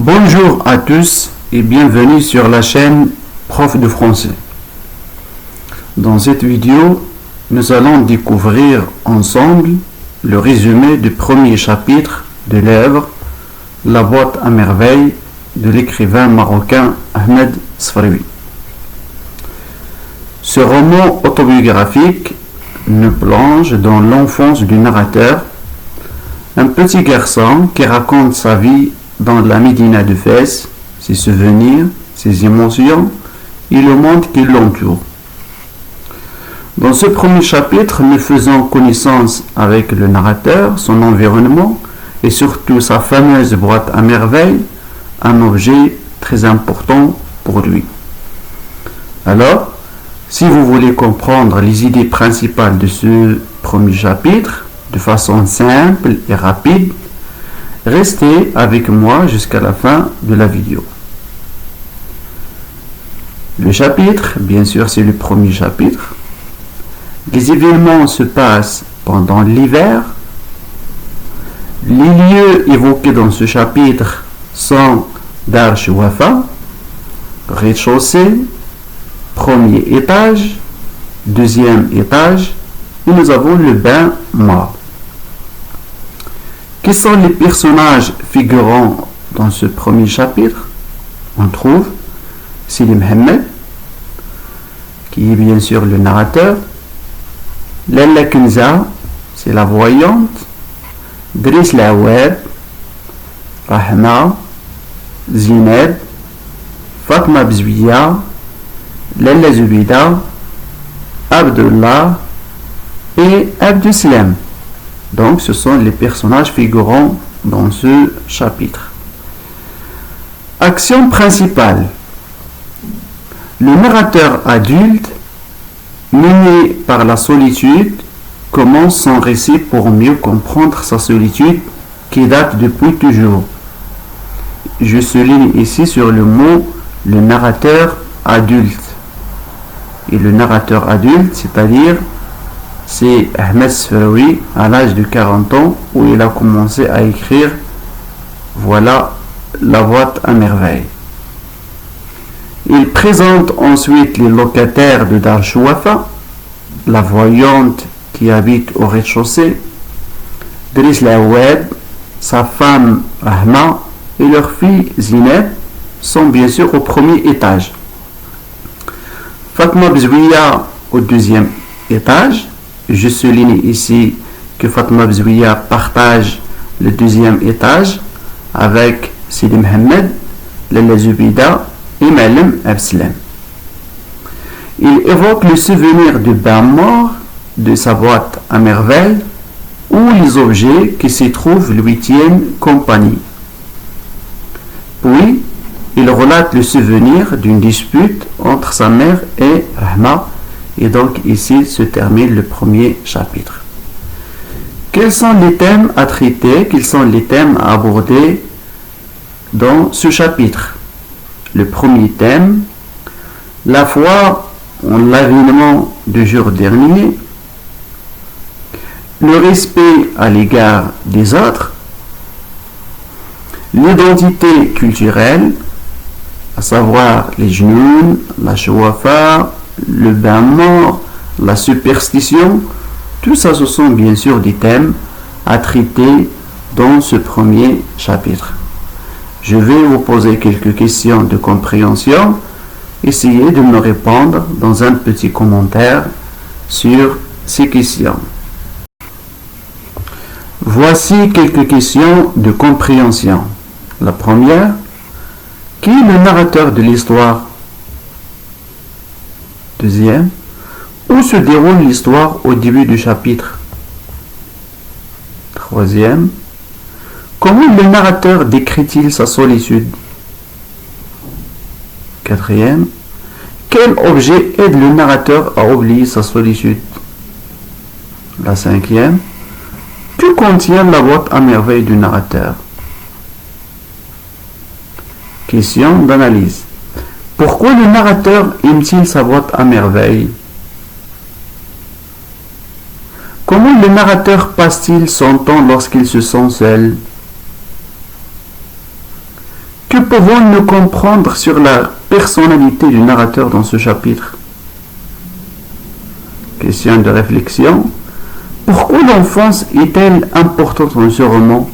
Bonjour à tous et bienvenue sur la chaîne Prof de français. Dans cette vidéo, nous allons découvrir ensemble le résumé du premier chapitre de l'œuvre La boîte à merveilles de l'écrivain marocain Ahmed Sfraoui. Ce roman autobiographique nous plonge dans l'enfance du narrateur, un petit garçon qui raconte sa vie dans la Médina de Fès, ses souvenirs, ses émotions et le monde qui l'entoure. Dans ce premier chapitre, nous faisons connaissance avec le narrateur, son environnement et surtout sa fameuse boîte à merveilles, un objet très important pour lui. Alors, si vous voulez comprendre les idées principales de ce premier chapitre de façon simple et rapide, restez avec moi jusqu'à la fin de la vidéo. Le chapitre, bien sûr, c'est le premier chapitre. Les événements se passent pendant l'hiver. Les lieux évoqués dans ce chapitre sont Dar Chouafa, rez-de-chaussée, premier étage, deuxième étage, et nous avons le bain mort. Quels sont les personnages figurants dans ce premier chapitre? On trouve Sidi Mohamed, qui est bien sûr le narrateur, Lalla Kenza, c'est la voyante, Driss Lawad, Rahma, Zineb, Fatma Bzouia, Lalla Zubida, Abdullah et Abduslam. Donc ce sont les personnages figurants dans ce chapitre. Action principale. Le narrateur adulte, mené par la solitude, commence son récit pour mieux comprendre sa solitude qui date depuis toujours. Je souligne ici sur le mot le narrateur adulte. Et le narrateur adulte, c'est-à-dire c'est Ahmed Sfraoui à l'âge de 40 ans où il a commencé à écrire voilà la boîte à merveilles. Il présente ensuite les locataires de Dar Chouafa, la voyante qui habite au rez-de-chaussée, Driss Lawad, sa femme Rahma et leur fille Zineb sont bien sûr au premier étage. Fatma Bzouia au deuxième étage. Je souligne ici que Fatma Bzouia partage le deuxième étage avec Sidi Mohamed, Lalla Zubida et Malem Abslam. Il évoque le souvenir du bain mort de sa boîte à merveilles où les objets qui s'y trouvent lui tiennent compagnie. Puis, il relate le souvenir d'une dispute entre sa mère et Rahma. Et donc ici se termine le premier chapitre. Quels sont les thèmes à traiter? Quels sont les thèmes à aborder dans ce chapitre? Le premier thème, la foi en l'avènement du jour dernier, le respect à l'égard des autres, l'identité culturelle, à savoir les genoux, la chouafa, le bain mort, la superstition, tout ça ce sont bien sûr des thèmes à traiter dans ce premier chapitre. Je vais vous poser quelques questions de compréhension. Essayez de me répondre dans un petit commentaire sur ces questions. Voici quelques questions de compréhension. La première, qui est le narrateur de l'histoire? Deuxième, où se déroule l'histoire au début du chapitre? Troisième, comment le narrateur décrit-il sa solitude? Quatrième, quel objet aide le narrateur à oublier sa solitude? La cinquième, que contient la boîte à merveilles du narrateur? Question d'analyse. Pourquoi le narrateur aime-t-il sa boîte à merveilles? Comment le narrateur passe-t-il son temps lorsqu'il se sent seul? Que pouvons-nous comprendre sur la personnalité du narrateur dans ce chapitre? Question de réflexion. Pourquoi l'enfance est-elle importante dans ce roman?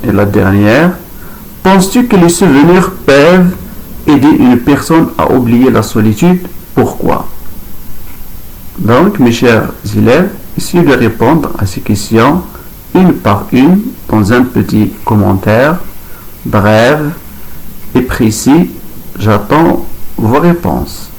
Et la dernière. Penses-tu que les souvenirs peuvent aider une personne à oublier la solitude? Pourquoi? Donc, mes chers élèves, essayez de répondre à ces questions une par une dans un petit commentaire bref et précis. J'attends vos réponses.